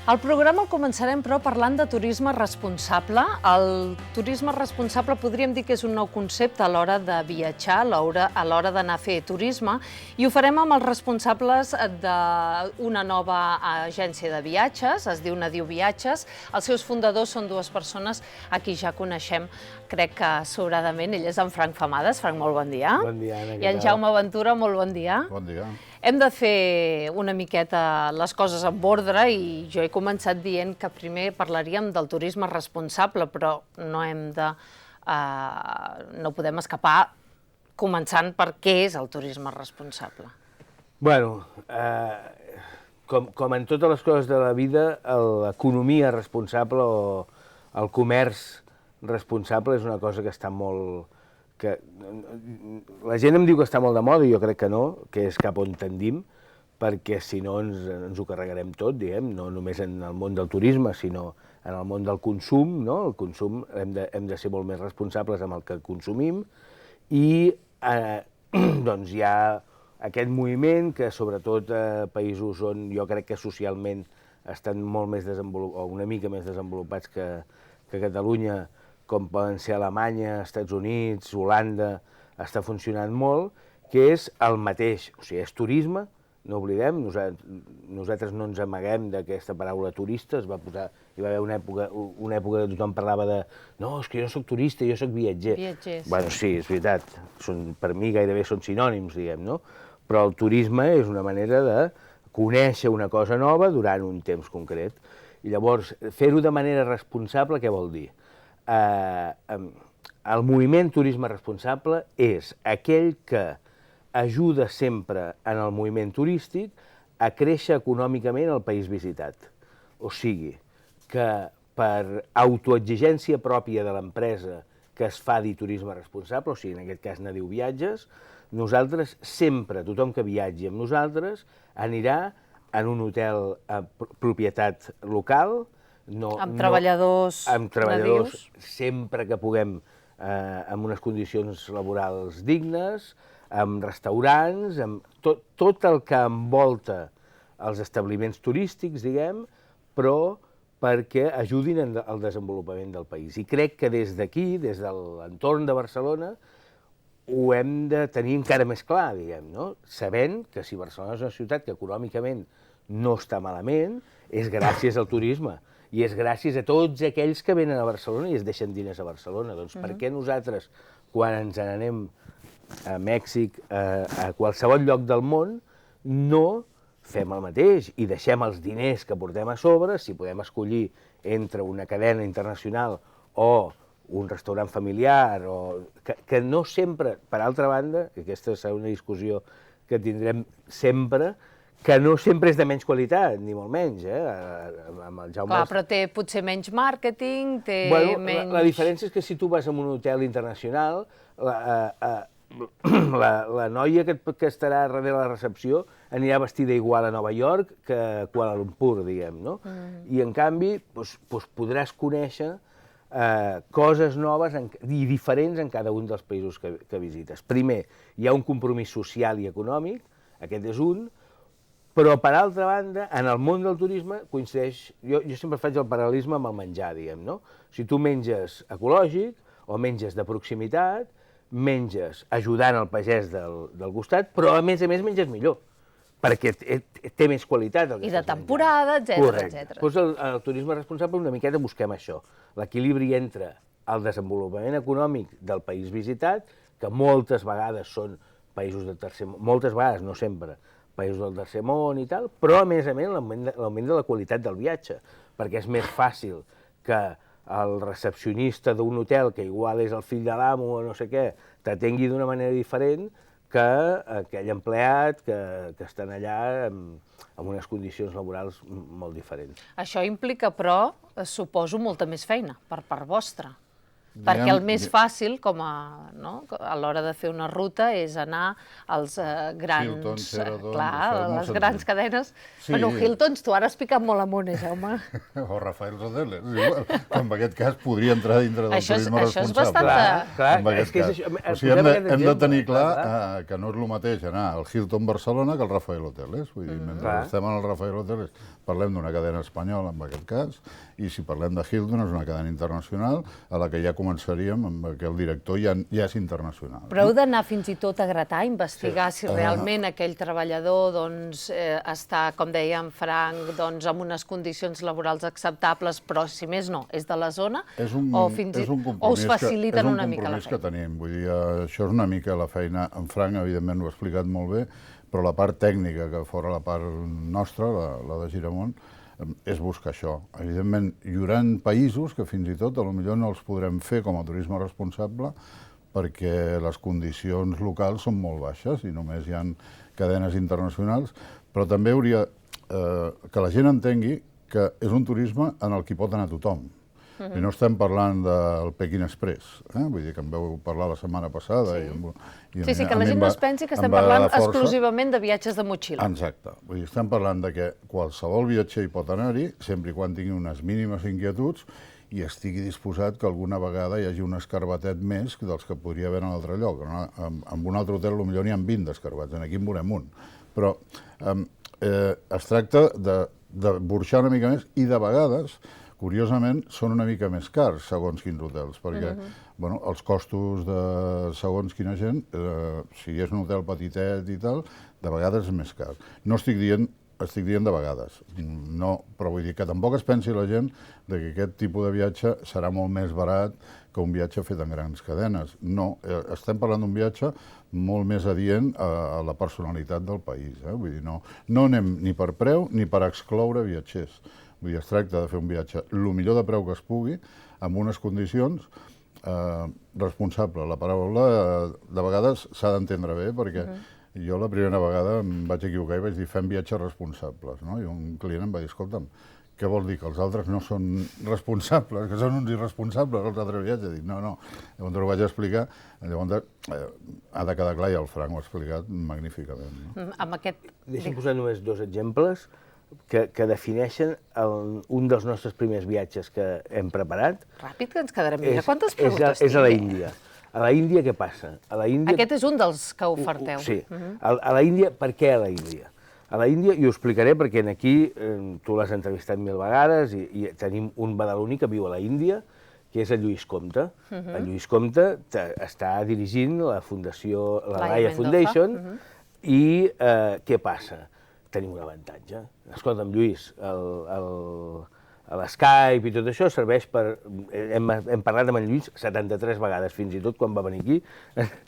El programa el començarem, però, parlant de turisme responsable. El turisme responsable podríem dir que és un nou concepte a l'hora de viatjar, a l'hora d'anar a fer turisme, i ho farem amb els responsables d'una nova agència de viatges, es diu Nadiu Viatges. Els seus fundadors són dues persones a qui ja coneixem, crec que sobradament. Ell és en Frank Famades. Frank, molt bon dia. Bon dia, Anna. I en Jaume Ventura, molt bon dia. Bon dia. Hem de fer una miqueta les coses amb ordre i jo he començat dient que primer parlaríem del turisme responsable, però no podem escapar començant per què és el turisme responsable. Bueno, com en totes les coses de la vida, l'economia responsable o el comerç responsable és una cosa que està molt... La gent em diu que està molt de moda i jo crec que no, que és cap on tendim, perquè si no ens ho carregarem tot, diguem, no només en el món del turisme, sinó en el món del consum, no? El consum hem de ser molt més responsables amb el que consumim i doncs hi ha aquest moviment que sobretot a països on jo crec que socialment estan molt més desenvolupats, o una mica més desenvolupats que Catalunya, com poden ser Alemanya, Estats Units, Holanda, està funcionant molt, que és el mateix, o sigui, és turisme, no oblidem, nosaltres no ens amaguem d'aquesta paraula turista, hi va haver una època que tothom parlava de no, és que jo no soc turista, jo soc viatger. Viatgers. Bueno, sí, és veritat, per mi gairebé són sinònims, diguem, no? Però el turisme és una manera de conèixer una cosa nova durant un temps concret. I llavors, fer-ho de manera responsable, què vol dir? El moviment turisme responsable és aquell que ajuda sempre en el moviment turístic a créixer econòmicament al país visitat. O sigui, que per autoexigència pròpia de l'empresa que es fa dir turisme responsable, o sigui, en aquest cas Nadiu Viatges, nosaltres sempre, tothom que viatgi amb nosaltres, anirà en un hotel propietat local, Amb treballadors nadius? Sempre que puguem, amb unes condicions laborals dignes, amb restaurants, amb tot el que envolta els establiments turístics, diguem, però perquè ajudin al desenvolupament del país. I crec que des d'aquí, des de l'entorn de Barcelona, ho hem de tenir encara més clar, diguem, no? Sabent que si Barcelona és una ciutat que econòmicament no està malament, és gràcies al turisme. I és gràcies a tots aquells que venen a Barcelona i es deixen diners a Barcelona. Doncs per què nosaltres, quan ens n'anem a Mèxic, a qualsevol lloc del món, no fem el mateix i deixem els diners que portem a sobre, si podem escollir entre una cadena internacional o un restaurant familiar, que no sempre, per altra banda, i aquesta serà una discussió que tindrem sempre, que no sempre és de menys qualitat, ni molt menys, amb el Jaume... Clar, però té potser menys màrqueting, té menys... La diferència és que si tu vas a un hotel internacional, la noia que estarà darrere la recepció anirà vestida igual a Nova York que a Kuala Lumpur, diguem, no? I en canvi podràs conèixer coses noves i diferents en cada un dels països que visites. Primer, hi ha un compromís social i econòmic, aquest és un, però, per altra banda, en el món del turisme coincideix... Jo sempre faig el paral·lelisme amb el menjar, diguem, no? Si tu menges ecològic o menges de proximitat, menges ajudant el pagès del costat, però a més menges millor, perquè té més qualitat. I de temporada, etcètera, etcètera. Doncs el turisme responsable una miqueta busquem això, l'equilibri entre el desenvolupament econòmic del país visitat, que moltes vegades són països del tercer món, moltes vegades, no sempre, països del tercer món i tal, però a més l'augment de la qualitat del viatge, perquè és més fàcil que el recepcionista d'un hotel, que igual és el fill de l'amo o no sé què, t'atengui d'una manera diferent que aquell empleat que estan allà amb unes condicions laborals molt diferents. Això implica, però, suposo, molta més feina per part vostra. Perquè el més fàcil, a l'hora de fer una ruta, és anar als grans... Hilton, Sheraton... Clar, les grans cadenes. Bueno, Hiltons, tu ara has picat molt amunt, Jaume. O Rafael's Hoteles, igual. En aquest cas podria entrar dintre del turisme responsable. Això és bastant... Clar, o sigui, hem de tenir clar que no és el mateix anar al Hilton Barcelona que al Rafael Hoteles. Vull dir, mentre estem en el Rafael Hoteles parlem d'una cadena espanyola, en aquest cas, i si parlem de Hilton és una cadena internacional a la que ja començaríem amb que el director ja és internacional. Però heu d'anar fins i tot a gratar, a investigar si realment aquell treballador està, com deia en Frank, amb unes condicions laborals acceptables, però si més no, és de la zona, o us faciliten una mica la feina? És un compromís que tenim, vull dir, això és una mica la feina. En Frank, evidentment, ho ha explicat molt bé, però la part tècnica, que fora la part nostra, la de Giramont, és buscar això. Evidentment, hi haurà països que fins i tot potser no els podrem fer com a turisme responsable perquè les condicions locals són molt baixes i només hi ha cadenes internacionals, però també hauria que la gent entengui que és un turisme en el que pot anar tothom. I no estem parlant del Peking Express, vull dir que en vau parlar la setmana passada. Sí, que la gent no es pensi que estem parlant exclusivament de viatges de motxilla. Exacte, vull dir, estem parlant de que qualsevol viatger hi pot anar-hi, sempre i quan tingui unes mínimes inquietuds i estigui disposat que alguna vegada hi hagi un escarbatet més dels que podria haver en un altre lloc. En un altre hotel potser n'hi ha 20 d'escarbats, aquí en veurem un. Però es tracta de burxar una mica més i de vegades curiosament, són una mica més cars, segons quins hotels, perquè els costos de segons quina gent, si és un hotel petitet i tal, de vegades és més car. No estic dient de vegades, no, però vull dir que tampoc es pensi la gent que aquest tipus de viatge serà molt més barat que un viatge fet en grans cadenes. No, estem parlant d'un viatge molt més adient a la personalitat del país. Vull dir, no anem ni per preu ni per excloure viatgers. Vull dir, es tracta de fer un viatge el millor de preu que es pugui, amb unes condicions responsable. La paraula, de vegades, s'ha d'entendre bé, perquè jo la primera vegada em vaig equivocar i vaig dir fem viatges responsables, no? I un client em va dir, escolta'm, què vol dir, que els altres no són responsables, que són uns irresponsables els altres viatges? Dic, no. Llavors ho vaig explicar, llavors ha de quedar clar i el Frank ho ha explicat magníficament. Deixa'm posar només 2 exemples que defineixen un dels nostres primers viatges que hem preparat. Ràpid, que ens quedarem. Mira, quantes preguntes tinc? És a l'Índia. A l'Índia què passa? Aquest és un dels que oferteu. Sí. A l'Índia, per què a l'Índia? A l'Índia, i ho explicaré perquè aquí tu l'has entrevistat 1000 vegades i tenim un badaloní que viu a l'Índia, que és el Lluís Comte. El Lluís Comte està dirigint la fundació, la Laia Foundation, i què passa? Tenim un avantatge. Escolta'm, Lluís, l'Skype i tot això serveix per... Hem parlat amb en Lluís 73 vegades, fins i tot quan va venir aquí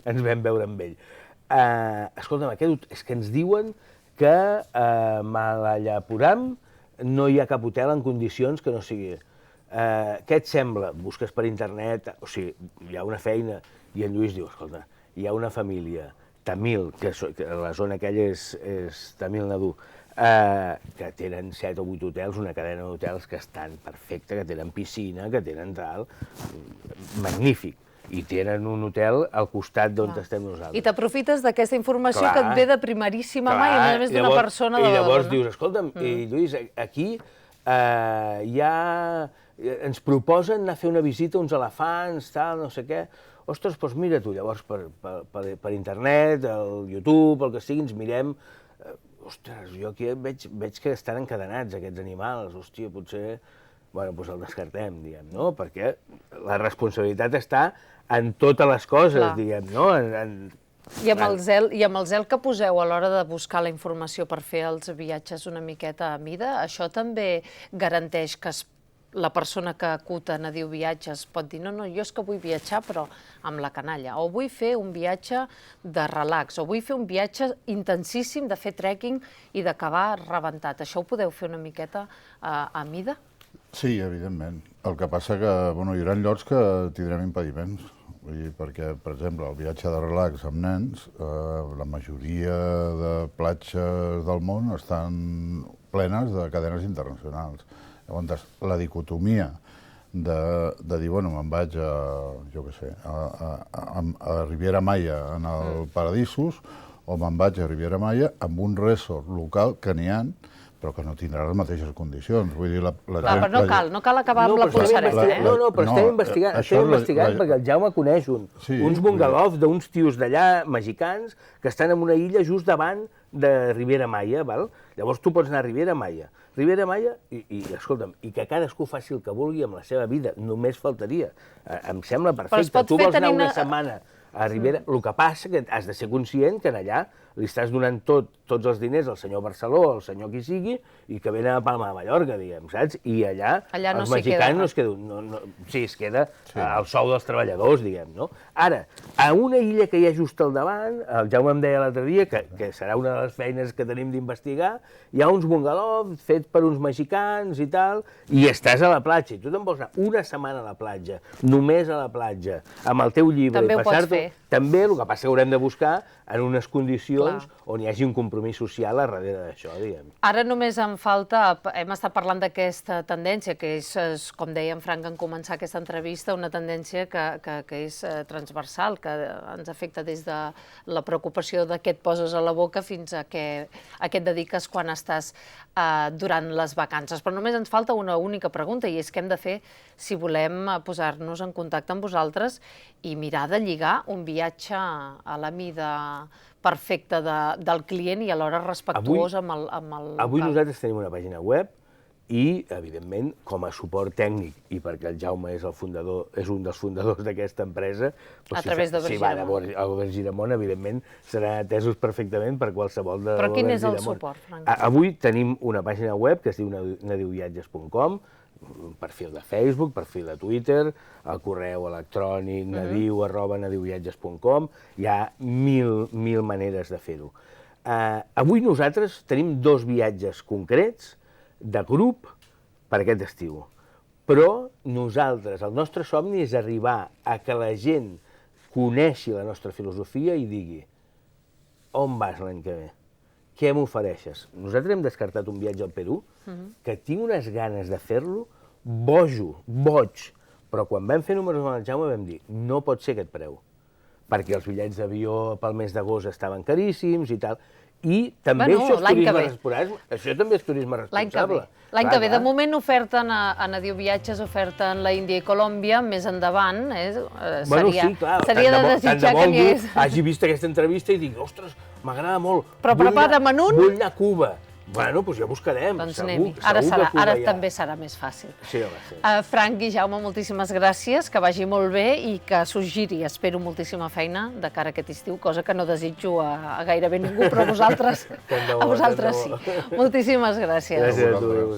ens vam veure amb ell. Escolta'm, és que ens diuen que a Malayapuram no hi ha cap hotel en condicions que no sigui. Què et sembla? Busques per internet, o sigui, hi ha una feina, i en Lluís diu, escolta, hi ha una família Tamil, que la zona aquella és Tamil Nadu, que tenen 7 o 8 hotels, una cadena d'hotels que estan perfecte, que tenen piscina, que tenen tal, magnífic. I tenen un hotel al costat d'on estem nosaltres. I t'aprofites d'aquesta informació que et ve de primeríssima mà i a més d'una persona de la dona. I llavors dius, escolta'm, Lluís, aquí ens proposen anar a fer una visita a uns elefants, tal, no sé què. Ostres, doncs mira tu, llavors per internet, el YouTube, el que sigui, ens mirem... Ostres, jo aquí veig que estan encadenats aquests animals, hòstia, potser... Bueno, doncs el descartem, diguem, no? Perquè la responsabilitat està en totes les coses, diguem, no? I amb el zel que poseu a l'hora de buscar la informació per fer els viatges una miqueta a mida, això també garanteix que la persona que acut a Nadiu Viatges pot dir no, jo és que vull viatjar però amb la canalla, o vull fer un viatge de relax, o vull fer un viatge intensíssim de fer trekking i d'acabar rebentat. Això ho podeu fer una miqueta a mida? Sí, evidentment. El que passa que hi haurà llocs que tindrem impediments. Vull dir, perquè, per exemple, el viatge de relax amb nens, la majoria de platges del món estan plenes de cadenes internacionals. Llavors, la dicotomia de dir, bueno, me'n vaig a, jo què sé, a Riviera Maya, en el Paradisos, o me'n vaig a Riviera Maya amb un resort local que n'hi ha, però que no tindrà les mateixes condicions. Vull dir, Però no cal acabar amb la polsareta, eh? No, però estem investigant perquè el Jaume coneix uns bungalous d'uns tios d'allà, mexicans, que estan en una illa just davant de Riviera Maya, val? Llavors tu pots anar a Riviera Maya, i escolta'm, i que cadascú faci el que vulgui amb la seva vida, només faltaria. Em sembla perfecte. Tu vols anar una setmana a Ribera, el que passa que has de ser conscient que allà li estàs donant tots els diners al senyor Barceló, al senyor qui sigui, i que venen a Palma de Mallorca, diguem, saps? I allà els mexicans no es queden... Sí, es queda el sou dels treballadors, diguem, no? Ara, a una illa que hi ha just al davant, el Jaume em deia l'altre dia, que serà una de les feines que tenim d'investigar, hi ha uns bungalous fets per uns mexicans i tal, i estàs a la platja, i tu te'n vols anar una setmana a la platja, només a la platja, amb el teu llibre, i passar-t'ho... També, el que passa que haurem de buscar en unes condicions on hi hagi un compromís social a darrere d'això, diguem. Ara només em falta, hem estat parlant d'aquesta tendència, que és, com deia en Frank en començar aquesta entrevista, una tendència que és transversal, que ens afecta des de la preocupació de què et poses a la boca fins a què et dediques quan estàs durant les vacances. Però només ens falta una única pregunta, i és què hem de fer si volem posar-nos en contacte amb vosaltres i mirar de lligar un viatge a la mida perfecta del client i alhora respectuós amb el... Avui nosaltres tenim una pàgina web i, evidentment, com a suport tècnic i perquè el Jaume és un dels fundadors d'aquesta empresa, a través de si van a Giramont, evidentment, seran atesos perfectament per qualsevol de... Però quin és el suport, Frank? Avui tenim una pàgina web que es diu nadiuviatges.com, un perfil de Facebook, perfil de Twitter, el correu electrònic nadiu@nadiuviatges.com, hi ha mil maneres de fer-ho. Avui nosaltres tenim 2 viatges concrets de grup per aquest estiu, però nosaltres, el nostre somni és arribar a que la gent coneixi la nostra filosofia i digui on vas l'any que ve? Què m'ofereixes? Nosaltres hem descartat un viatge al Perú, que tinc unes ganes de fer-lo, boig, però quan vam fer números amb el Jaume vam dir no pot ser aquest preu, perquè els bitllets d'avió pel mes d'agost estaven caríssims i tal, i també això és turisme responsable. Això també és turisme responsable. L'any que ve. De moment oferten a Nadiu Viatges, oferten la Índia i Colòmbia, més endavant seria de desitjar que n'hi hagués... Hagi vist aquesta entrevista i dic, ostres, m'agrada molt. Però prepara'm en un... Vull anar a Cuba. Bueno, doncs ja buscarem. Doncs anem-hi. Ara també serà més fàcil. Sí, home, sí. Frank i Jaume, moltíssimes gràcies, que vagi molt bé i que s'us giri. Espero moltíssima feina de cara a aquest estiu, cosa que no desitjo a gairebé ningú, però a vosaltres sí. Moltíssimes gràcies. Gràcies a tu.